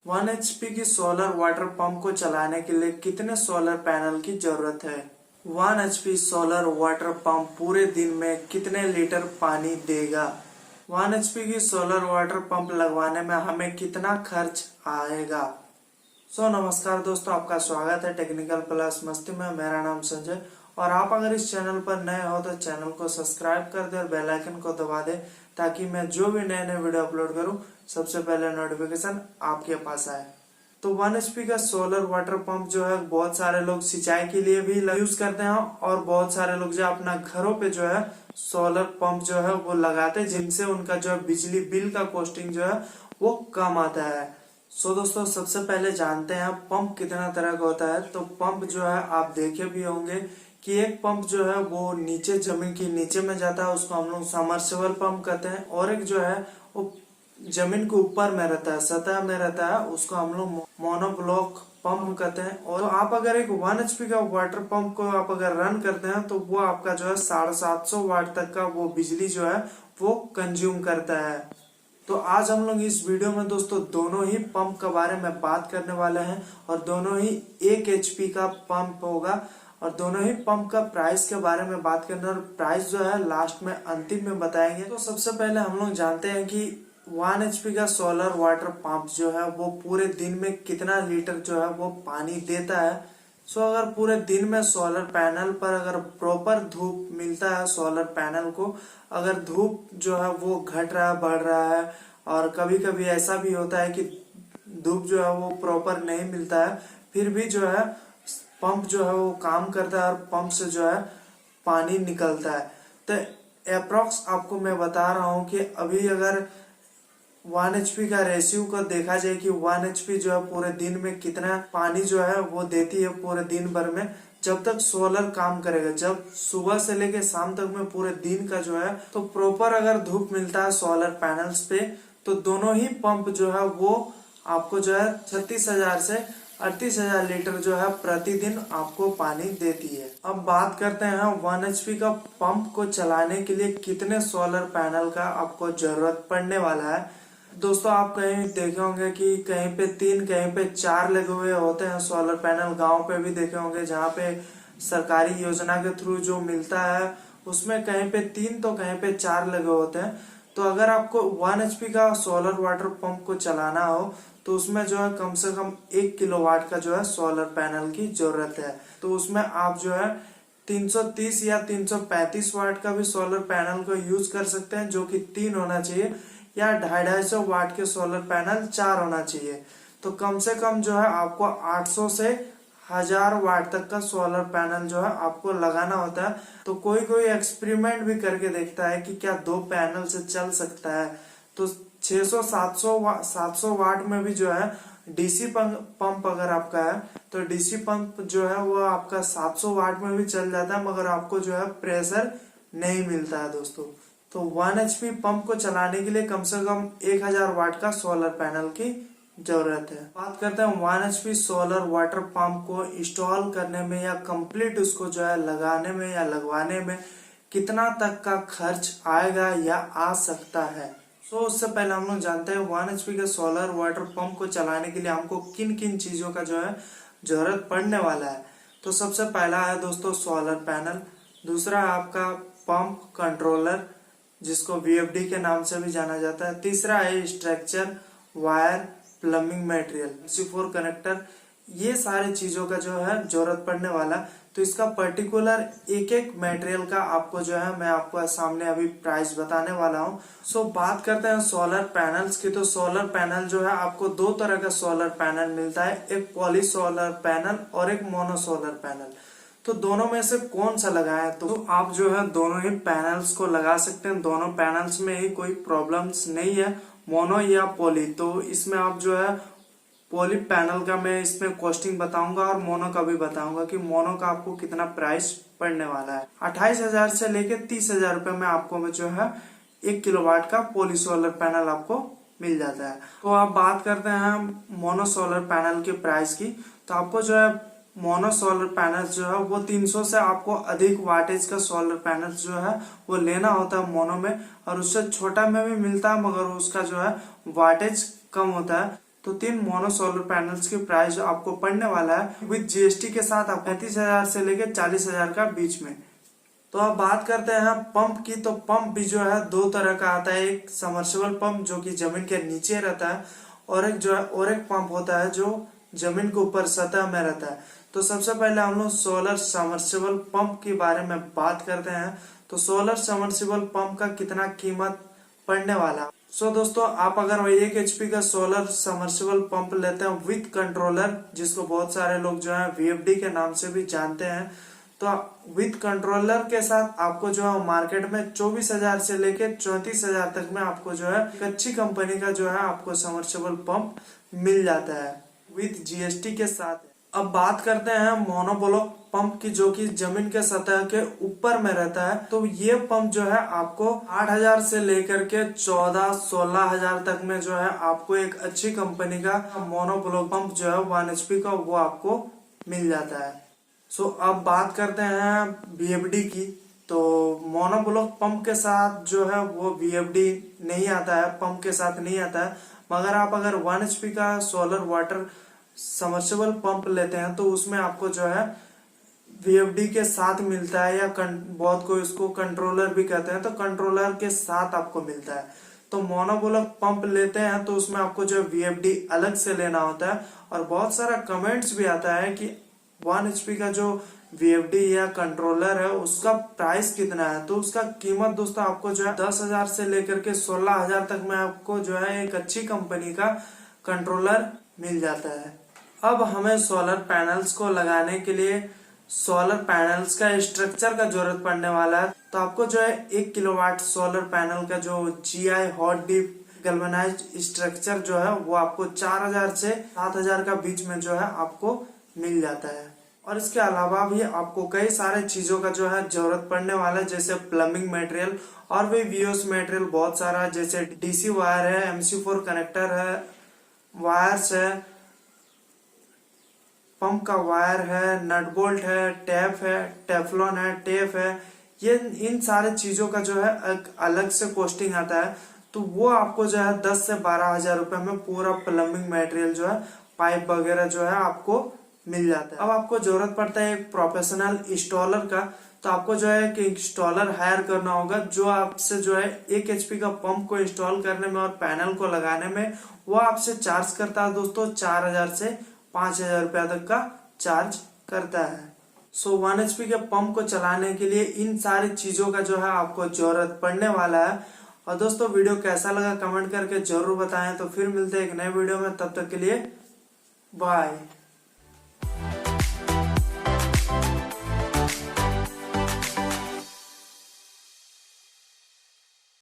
1 HP की solar water pump को चलाने के लिए कितने सोलर पैनल की जरूरत है? 1 HP सोलर वाटर पंप पूरे दिन में कितने लीटर पानी देगा? 1 HP की सोलर वाटर पंप लगवाने में हमें कितना खर्च आएगा? नमस्कार दोस्तों, आपका स्वागत है टेक्निकल प्लस मस्ती में। मेरा नाम संजय और आप अगर इस चैनल पर नए हो तो चैनल को सब्सक्राइब कर दे और बेल आइकन को दबा दे ताकि मैं जो भी नए नए वीडियो अपलोड करूं सबसे पहले नोटिफिकेशन आपके पास आए। तो 1 HP का सोलर वाटर पंप जो है बहुत सारे लोग सिंचाई के लिए भी यूज करते हैं और बहुत सारे लोग जो अपना घरों पे जो है सोलर पंप जो है वो लगाते हैं, जिनसे उनका जो है बिजली बिल का कॉस्टिंग जो है वो कम आता है। दोस्तों, सबसे पहले जानते हैं पंप कितना तरह का होता है। तो पंप जो है आप देखे भी होंगे कि एक पंप जो है वो नीचे जमीन के नीचे में जाता है, उसको हम लोग सबमर्सिबल पंप कहते हैं, और एक जो है वो जमीन के ऊपर में रहता है, सतह में रहता है, उसको हम लोग मोनोब्लॉक पंप कहते हैं। और आप अगर एक 1 HP का वाटर पंप को आप अगर रन करते हैं तो वो आपका जो है 750 वाट तक का वो बिजली जो है वो कंज्यूम करता है। तो आज हम लोग इस वीडियो में दोस्तों दोनों ही पंप के बारे में बात करने वाले हैं और दोनों ही 1 HP का पंप होगा और दोनों ही पंप का प्राइस के बारे में बात करना, और प्राइस जो है लास्ट में अंतिम में बताएंगे। तो सबसे पहले हम लोग जानते हैं कि 1 HP का सोलर वाटर पंप जो है वो पूरे दिन में कितना लीटर जो है वो पानी देता है। अगर पूरे दिन में सोलर पैनल पर अगर प्रॉपर धूप मिलता है, सोलर पैनल को अगर धूप जो है वो घट रहा है, बढ़ रहा है, और कभी कभी ऐसा भी होता है कि धूप जो है वो प्रॉपर नहीं मिलता है, फिर भी जो है पंप जो है वो काम करता है और पंप से जो है पानी निकलता है। तो अप्रोक्स आपको मैं बता रहा हूँ कि अभी अगर 1 HP का रेशियो को देखा जाए कि 1 HP जो है पूरे दिन में कितना पानी जो है वो देती है पूरे दिन भर में, जब तक सोलर काम करेगा, जब सुबह से लेके शाम तक में पूरे दिन का जो है तो प्रॉपर अगर धूप मिलता है सोलर पैनल्स पे तो दोनों ही पंप जो है वो आपको जो है 36,000 से 38,000 लीटर जो है प्रतिदिन आपको पानी देती है। अब बात करते हैं 1 HP का पंप को चलाने के लिए कितने सोलर पैनल का आपको जरूरत पड़ने वाला है। दोस्तों, आप कहीं देखे होंगे कि कहीं पे 3 कहीं पे 4 लगे हुए होते हैं सोलर पैनल। गांव पे भी देखे होंगे जहाँ पे सरकारी योजना के थ्रू जो मिलता है उसमें कहीं पे 3 तो कहीं पे 4 लगे होते हैं। तो अगर आपको 1 HP का सोलर वाटर पंप को चलाना हो तो उसमें जो है कम से कम 1 किलोवाट का जो है सोलर पैनल की जरूरत है। तो उसमें आप जो है 330 या 335 वाट का भी सोलर पैनल को यूज कर सकते हैं, जो कि 3 होना चाहिए, या 250 वाट के सोलर पैनल 4 होना चाहिए। तो कम से कम जो है आपको 800 से 1000 वाट तक का सोलर पैनल जो है आपको लगाना होता है। तो कोई कोई एक्सपेरिमेंट भी करके देखता है कि क्या 2 पैनल से चल सकता है। तो 700 वाट में भी जो है डीसी पंप अगर आपका है तो डीसी पंप जो है वो आपका 700 वाट में भी चल जाता है, मगर आपको जो है प्रेशर नहीं मिलता है दोस्तों। तो 1 HP पंप को चलाने के लिए कम से कम 1000 वाट का सोलर पैनल की जरूरत है। बात करते हैं 1 HP सोलर वाटर पंप को इंस्टॉल करने में या कंप्लीट उसको जो है लगाने में या लगवाने में कितना तक का खर्च आएगा या आ सकता है। उससे पहले हम लोग जानते हैं 1 HP के सोलर वाटर पंप को चलाने के लिए हमको किन किन चीजों का जो है जरूरत पड़ने वाला है। तो सबसे पहला है दोस्तों सोलर पैनल, दूसरा है आपका पंप कंट्रोलर जिसको VFD के नाम से भी जाना जाता है, तीसरा है structure, wire, plumbing material, C4 connector, ये सारे चीजों का जो है जरूरत पड़ने वाला। तो इसका पर्टिकुलर एक एक मटेरियल का आपको जो है मैं आपको सामने अभी प्राइस बताने वाला हूँ। बात करते हैं सोलर पैनल्स की। तो सोलर पैनल जो है आपको 2 तरह का सोलर पैनल मिलता है, एक पॉली सोलर पैनल और एक मोनो सोलर पैनल। तो दोनों में से कौन सा लगाएं? तो आप जो है दोनों ही पैनल्स को लगा सकते हैं, दोनों पैनल्स में ही कोई प्रॉब्लम्स नहीं है, मोनो या पॉली। तो इसमें आप जो है पॉली पैनल का मैं इसमें कॉस्टिंग बताऊंगा और मोनो का भी बताऊंगा कि मोनो का आपको कितना प्राइस पड़ने वाला है। 28,000 से लेके 30,000 रुपए में आपको जो है 1 किलोवाट का पॉली सोलर पैनल आपको मिल जाता है। तो आप बात करते हैं मोनो सोलर पैनल के प्राइस की। तो आपको जो है मोनो सोलर पैनल जो है वो 300 से आपको अधिक वाटेज का सोलर पैनल जो है वो लेना होता है मोनो में, और उससे छोटा में भी मिलता है मगर उसका जो है वाटेज कम होता है। तो 3 मोनो सोलर पैनल्स की प्राइस आपको पड़ने वाला है विद जीएसटी के साथ 35,000 से लेकर 40,000 का बीच में। तो अब बात करते हैं पंप की। तो पंप भी जो है 2 तरह का आता है, एक समर्सिबल पंप जो कि जमीन के नीचे रहता है और एक पंप होता है जो जमीन के ऊपर सतह में रहता है। तो सबसे पहले हम लोग सोलर समर्सिबल पंप के बारे में बात करते हैं। तो सोलर समर्सिबल पंप का कितना कीमत पड़ने वाला। दोस्तों आप अगर 1 HP का सोलर समर्सिबल पंप लेते हैं विथ कंट्रोलर, जिसको बहुत सारे लोग जो है VFD के नाम से भी जानते हैं, तो विथ कंट्रोलर के साथ आपको जो है मार्केट में 24,000 से लेके 34,000 तक में आपको जो है अच्छी कंपनी का जो है आपको समर्सिबल पंप मिल जाता है विथ जीएसटी के साथ। अब बात करते हैं मोनोब्लॉक पंप की, जो कि जमीन के सतह के ऊपर में रहता है। तो ये पंप जो है आपको 8,000 से लेकर के 14-16,000 तक में जो है आपको एक अच्छी कंपनी का मोनोब्लॉक पंप जो है 1 HP का वो आपको मिल जाता है। अब बात करते हैं VFD की। तो मोनोब्लॉक पंप के साथ जो है वो VFD नहीं आता है, पंप के साथ नहीं आता है। मगर आप अगर 1 HP का सोलर वाटर समर्सिबल पंप लेते हैं तो उसमें आपको जो है VFD के साथ मिलता है, या बहुत कोई उसको कंट्रोलर भी कहते हैं, तो कंट्रोलर के साथ आपको मिलता है। तो मोनोब्लॉक पंप लेते हैं तो उसमें आपको जो VFD अलग से लेना होता है। और बहुत सारा कमेंट्स भी आता है कि 1 HP का जो VFD या कंट्रोलर है उसका प्राइस कितना है। तो उसका कीमत दोस्तों आपको जो है 10,000 से लेकर के 16,000 तक में आपको जो है एक अच्छी कंपनी का कंट्रोलर मिल जाता है। अब हमें सोलर पैनल्स को लगाने के लिए सोलर पैनल्स का स्ट्रक्चर का जरूरत पड़ने वाला है। तो आपको जो है 1 किलोवाट सोलर पैनल का जो GI hot dip galvanised structure जो है वो आपको 4,000 से 7,000 का बीच में जो है आपको मिल जाता है। और इसके अलावा भी आपको कई सारे चीजों का जो है जरूरत पड़ने वाला है, जैसे प्लम्बिंग मटेरियल और भी VOS मटेरियल बहुत सारा है, जैसे DC वायर है, MC4 कनेक्टर है, वायर्स है, पंप का वायर है, नट बोल्ट है, टैप है, टेफलॉन है, टेप है। ये इन सारे चीजों का जो है एक अलग से कॉस्टिंग आता है। तो वो आपको जो है 10 से 12,000 रुपए में पूरा प्लम्बिंग मटेरियल जो है, पाइप वगैरह जो है आपको मिल जाता है। अब आपको जरूरत पड़ता है एक प्रोफेशनल इंस्टॉलर का। तो आपको जो है कि इंस्टॉलर हायर करना होगा जो आपसे जो है 1 HP का पंप को इंस्टॉल करने में और पैनल को लगाने में वो आपसे चार्ज करता है दोस्तों 4,000 से 5,000 रुपया तक का चार्ज करता है। 1 HP के पंप को चलाने के लिए इन सारी चीजों का जो है आपको जरूरत पड़ने वाला है। और दोस्तों वीडियो कैसा लगा कमेंट करके जरूर बताएं। तो फिर मिलते हैं एक नए वीडियो में, तब तक के लिए बाय।